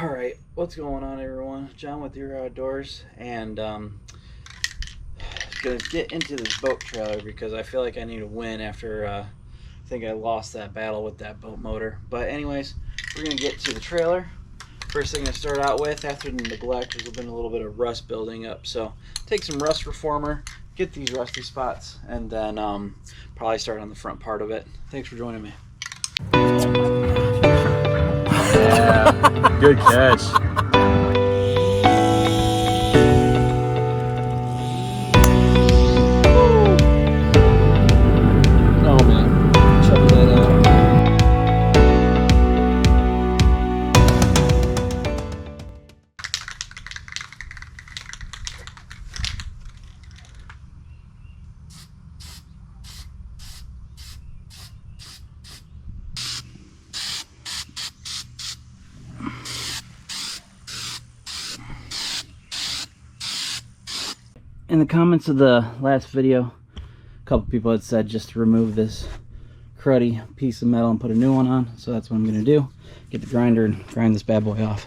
All right, what's going on, everyone? John with Your Outdoors, and gonna get into this boat trailer because I feel like I need to win after I think I lost that battle with that boat motor. But anyways, we're gonna get to the trailer. First thing to start out with, after the neglect, there's been a little bit of rust building up. So take some rust reformer, get these rusty spots, and then probably start on the front part of it. Thanks for joining me. Yeah, good catch. Oh man, check that out. In the comments of the last video, a couple people had said just to remove this cruddy piece of metal and put a new one on. So that's what I'm going to do. Get the grinder and grind this bad boy off.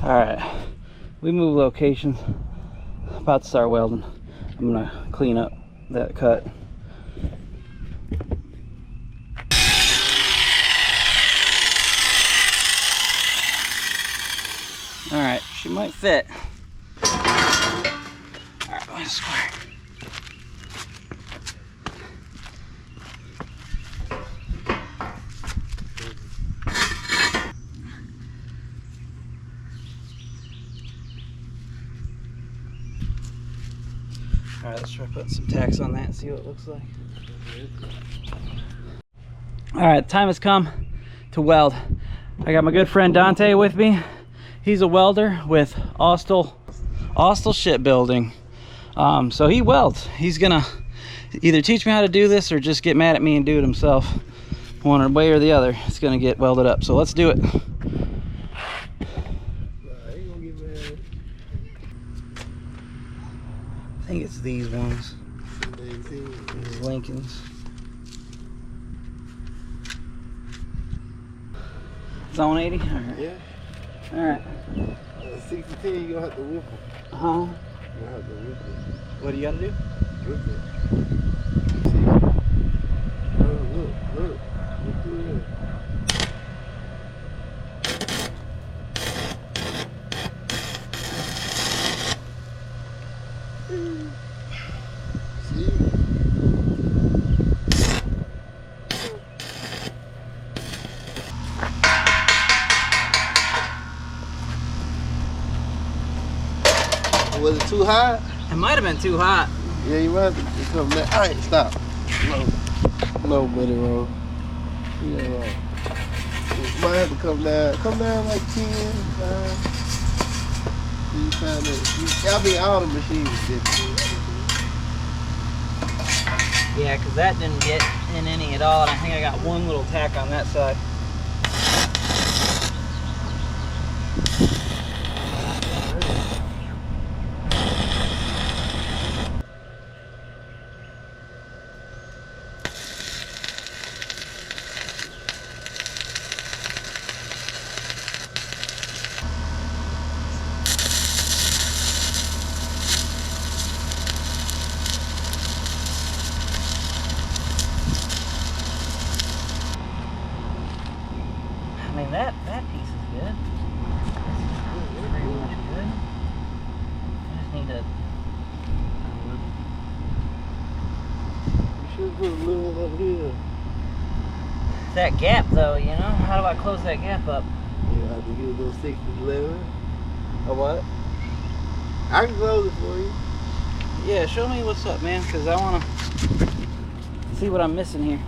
Alright, we move locations. About to start welding. I'm going to clean up that cut. Alright, she might fit. Alright, let's square. Alright, let's try putting some tacks on that and see what it looks like. Alright, time has come to weld. I got my good friend Dante with me. He's a welder with Austell Shipbuilding. So he welds. He's gonna either teach me how to do this or just get mad at me and do it himself. One way or the other, it's gonna get welded up. So let's do it. I think it's these ones. These Lincolns. Zone 80? Alright. Yeah. Alright. 60-10, you're gonna have to whip them. Huh? You're gonna have to whip them. What do you gotta do? Whip it. Look. Look through there. See? Was it too hot? It might have been too hot. Yeah, you might have to come back. All right, stop. No, buddy, roll. Yeah, roll. You might have to come down. Come down like 10, 5. You find it. I mean, all the machines did. Yeah, because that didn't get in any at all, and I think I got one little tack on that side. I mean, that piece is good. Pretty much good. I just need to put a little one up here. That gap though, you know? How do I close that gap up? You have to get a little 60-11. A what? I can close it for you. Yeah, show me what's up, man, because I want to see what I'm missing here.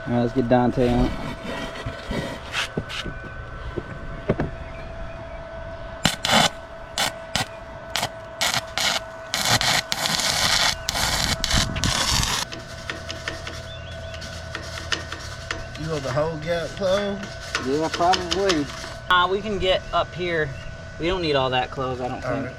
All right, let's get Dante on it. You want the whole gap closed? Yeah, probably. We can get up here. We don't need all that closed, I don't think. All right.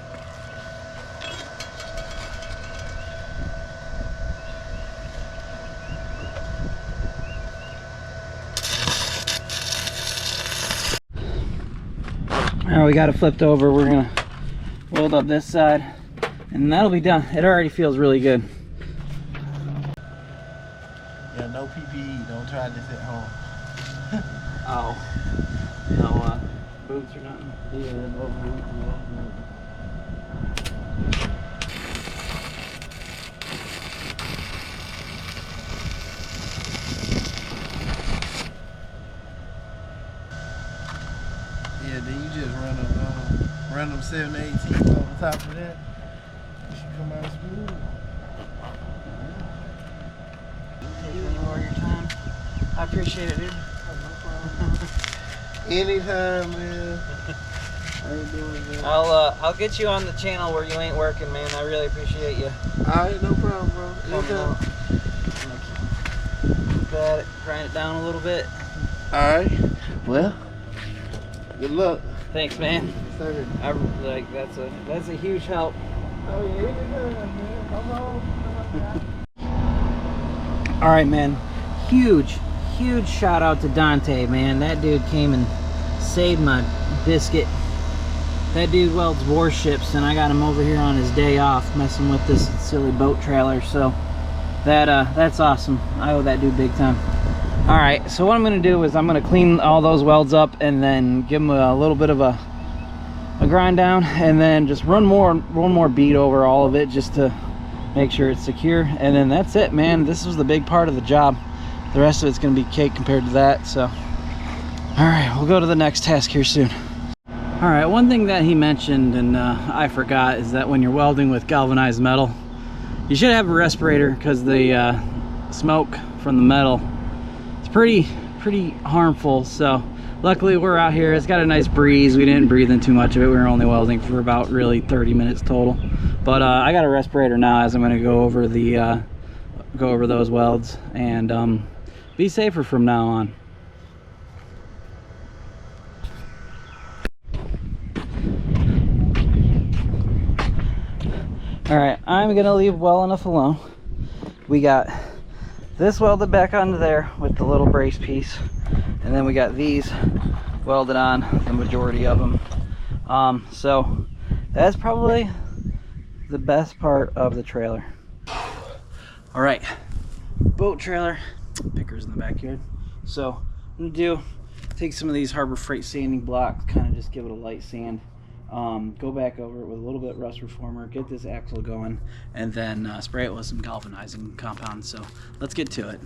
All right, we got it flipped over. We're gonna weld up this side, and that'll be done. It already feels really good. Yeah, no PPE. Don't try this at home. Oh, no boots or nothing. Yeah, no boots. Yeah, then you just run them 7/18 on top of that. You should come out smooth. Take any more of your time. I appreciate it, dude. Anytime, man. I ain't doing that. I'll get you on the channel where you ain't working, man. I really appreciate you. Alright, no problem, bro. Anytime. Keep at it, grind it down a little bit. Alright. Well, good luck. Thanks, man. Sir. I like that's a huge help. Oh yeah, anytime, man. Come on. All right, man. Huge shout out to Dante, man. That dude came and saved my biscuit. That dude welds warships, and I got him over here on his day off messing with this silly boat trailer. So that's awesome. I owe that dude big time. All right, so what I'm gonna do is I'm gonna clean all those welds up and then give them a little bit of a grind down, and then just run one more bead over all of it just to make sure it's secure, and then that's it, man. This was the big part of the job. The rest of it's gonna be cake compared to that. So all right, we'll go to the next task here soon. All right, one thing that he mentioned and I forgot is that when you're welding with galvanized metal, you should have a respirator, because the smoke from the metal, it's pretty harmful. So luckily we're out here, it's got a nice breeze. We didn't breathe in too much of it. We were only welding for about really 30 minutes total. But I got a respirator now, as I'm going to go over the go over those welds and be safer from now on. All right, I'm gonna leave well enough alone. We got this welded back onto there with the little brace piece, and then we got these welded on, the majority of them. So that's probably the best part of the trailer. All right, boat trailer, pickers in the backyard. So I'm gonna take some of these Harbor Freight sanding blocks, kind of just give it a light sand. Go back over it with a little bit of Rust Reformer, get this axle going, and then spray it with some galvanizing compound. So let's get to it.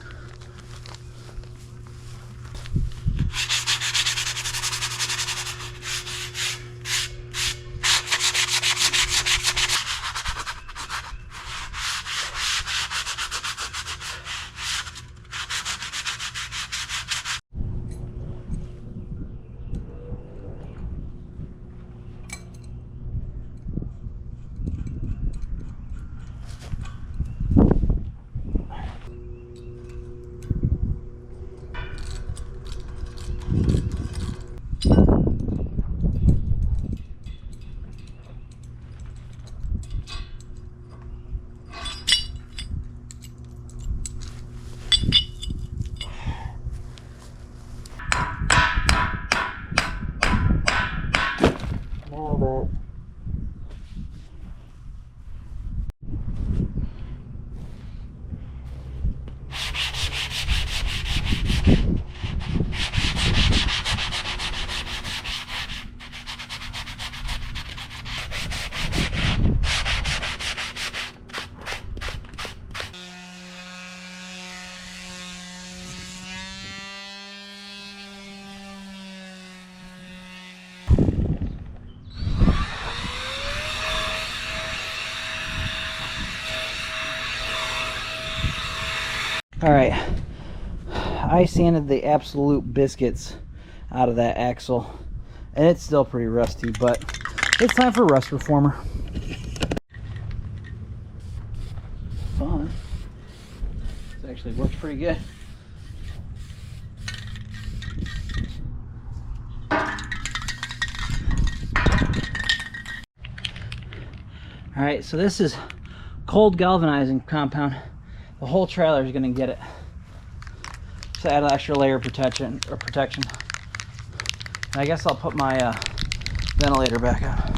All right, I sanded the absolute biscuits out of that axle, and it's still pretty rusty, but it's time for Rust Reformer. Fun. This actually works pretty good. All right, so this is Cold Galvanizing Compound. The whole trailer is going to get it. So add an extra layer of protection. I guess I'll put my ventilator back on.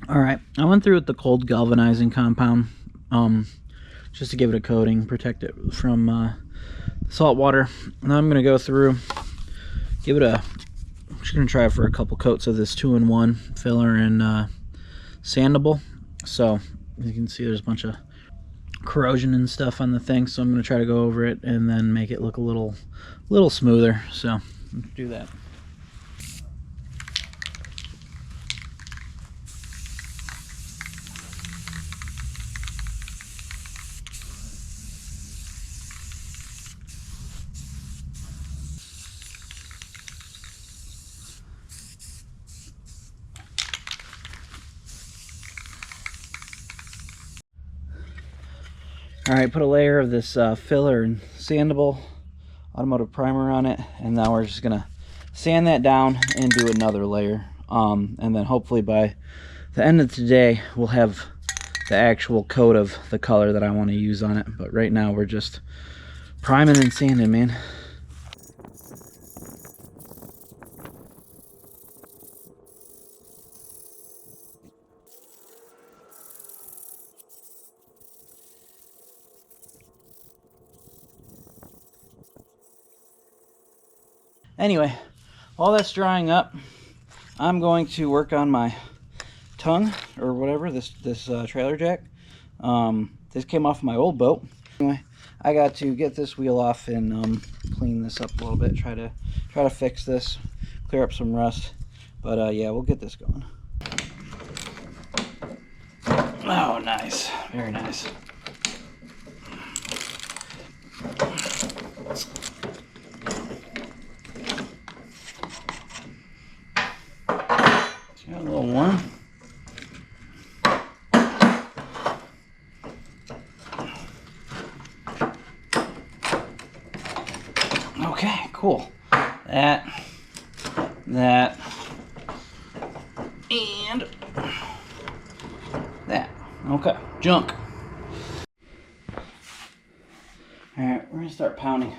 All right, I went through with the Cold Galvanizing Compound just to give it a coating, protect it from salt water. Now I'm gonna go through, give it a, I'm just gonna try it for a couple coats of this 2-in-1 filler and sandable. So you can see there's a bunch of corrosion and stuff on the thing, so I'm gonna try to go over it and then make it look a little smoother. So let's do that. All right, put a layer of this filler and sandable automotive primer on it, and now we're just gonna sand that down and do another layer, and then hopefully by the end of today we'll have the actual coat of the color that I want to use on it. But right now we're just priming and sanding, man. Anyway, while that's drying up, I'm going to work on my tongue or whatever, this trailer jack. This came off my old boat. Anyway, I got to get this wheel off and clean this up a little bit, try to fix this, clear up some rust. But yeah, we'll get this going. Oh, nice, very nice. Got a little warm. Okay, cool. That, and that. Okay, junk. All right, we're gonna start pounding.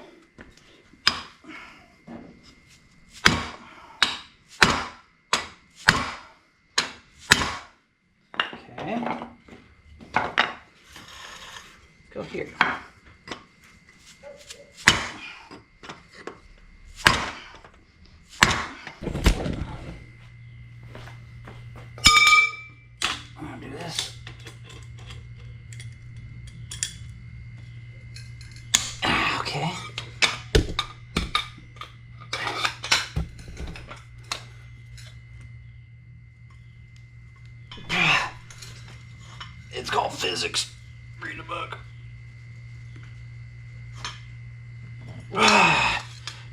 Okay. Go here. I'm gonna do this. Okay. It's called physics. Read a book.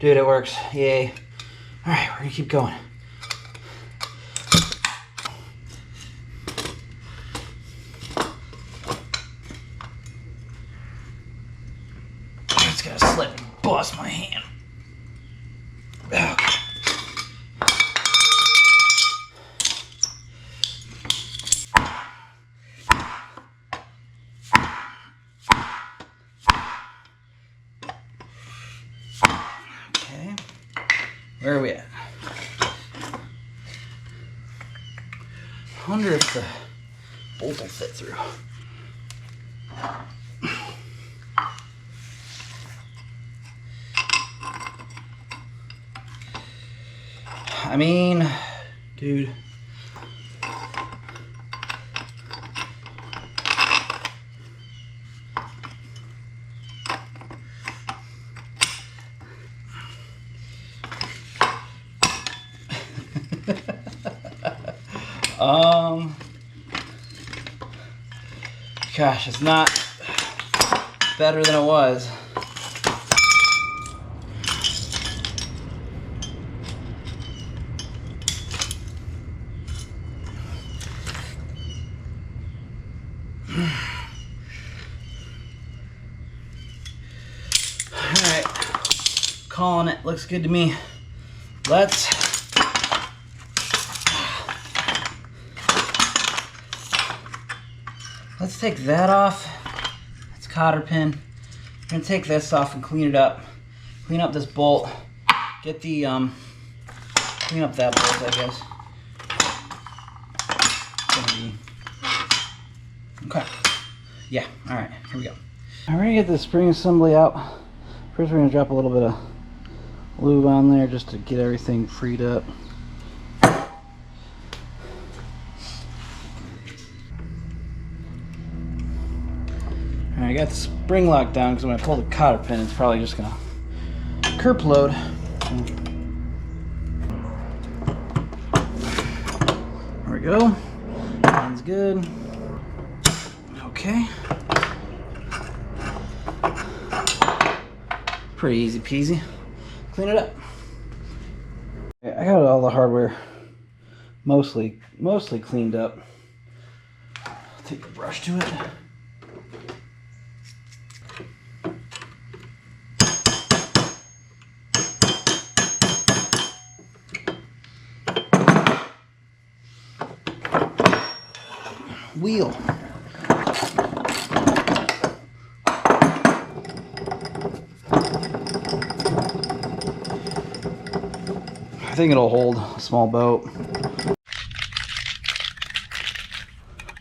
Dude, it works. Yay. Alright, we're gonna keep going. It's gonna slip and bust my hand. Okay. Okay. Where are we at? I wonder if the bolt will fit through. I mean, dude. Gosh, it's not better than it was. Alright, calling it, looks good to me. Let's take that off. It's cotter pin. I'm gonna take this off and clean it up. Clean up this bolt. Get the clean up that bolt, I guess. Okay. Yeah, alright, here we go. I'm gonna get the spring assembly out. First we're gonna drop a little bit of lube on there just to get everything freed up. I got the spring locked down because when I pull the cotter pin, it's probably just gonna kerp load. There we go. Sounds good. Okay. Pretty easy peasy. Clean it up. I got all the hardware mostly cleaned up. I'll take a brush to it. Wheel. I think it'll hold a small boat.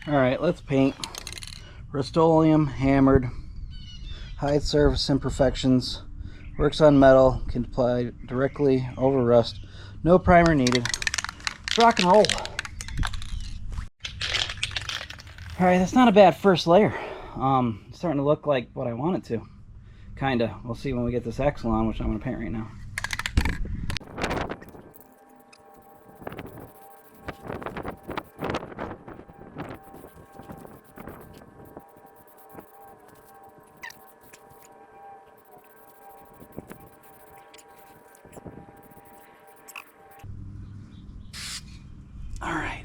Alright, let's paint. Rustoleum hammered. Hide surface imperfections. Works on metal. Can apply directly over rust. No primer needed. Let's rock and roll. Alright, that's not a bad first layer. It's starting to look like what I want it to. Kinda. We'll see when we get this axle on, which I'm going to paint right now. Alright.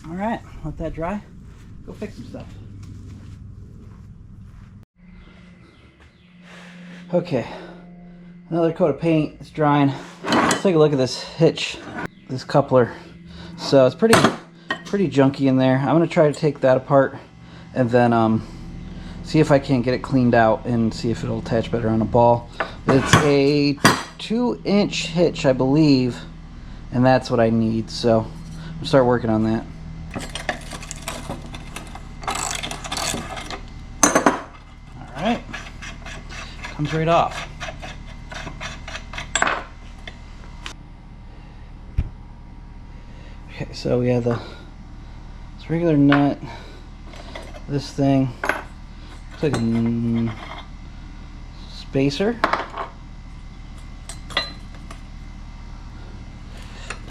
Alright, let that dry. Go fix some stuff. Okay, another coat of paint. It's drying. Let's take a look at this hitch, this coupler. So it's pretty junky in there. I'm gonna try to take that apart and then see if I can't get it cleaned out and see if it'll attach better on a ball. It's a 2-inch hitch, I believe, and that's what I need. So I'm gonna start working on that. Alright, comes right off. Okay, so we have this regular nut, this thing, looks like a spacer,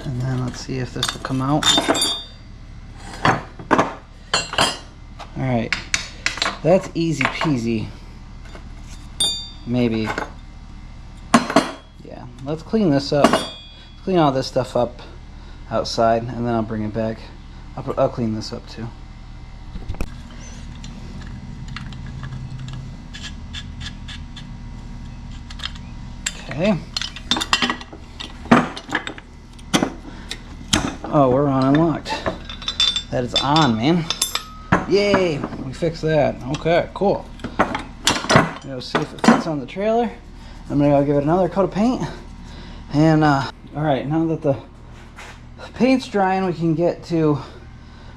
and then let's see if this will come out. Alright, that's easy peasy. Maybe. Yeah, let's clean this up. Let's clean all this stuff up outside, and then I'll bring it back. I'll clean this up too. Okay. Oh, we're on unlocked. That is on, man. Yay! We fixed that. Okay, cool. Go see if it fits on the trailer. I'm gonna go give it another coat of paint. And alright, now that the paint's drying, we can get to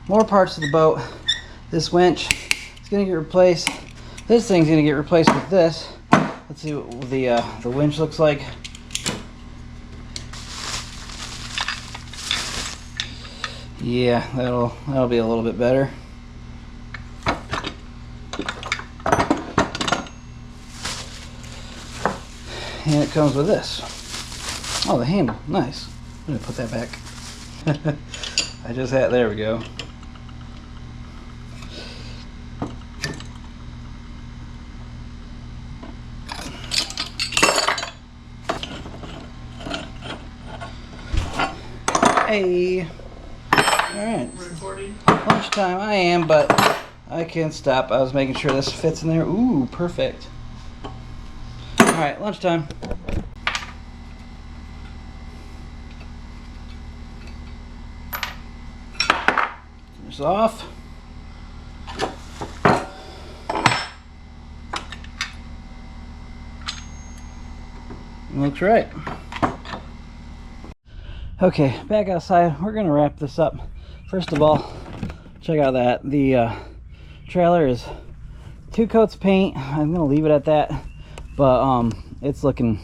more parts of the boat. This winch is gonna get replaced. This thing's gonna get replaced with this. Let's see what the winch looks like. Yeah, that'll be a little bit better. And it comes with this. Oh, the handle, nice. I'm gonna put that back. I just had, there we go. Hey. Alright. Recording? Lunchtime, I am, but I can't stop. I was making sure this fits in there. Ooh, perfect. Alright, lunchtime. This off. Looks right. Okay, back outside. We're gonna wrap this up. First of all, check out that. The trailer is 2 coats of paint. I'm gonna leave it at that, but it's looking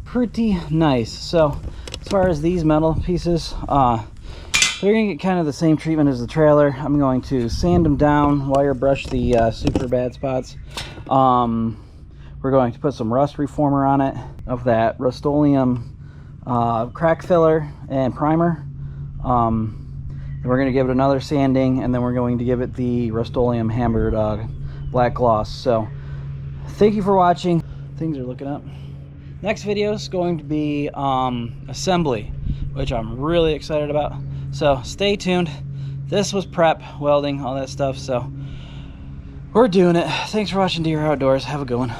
pretty nice. So as far as these metal pieces, they're gonna get kind of the same treatment as the trailer. I'm going to sand them down, wire brush the super bad spots. We're going to put some rust reformer on it of that Rustoleum crack filler and primer. Then we're going to give it another sanding, and then we're going to give it the Rustoleum hammered black gloss. So thank you for watching. Things are looking up. Next video is going to be assembly, which I'm really excited about. So stay tuned. This was prep, welding, all that stuff. So we're doing it. Thanks for watching Deer Outdoors. Have a good one.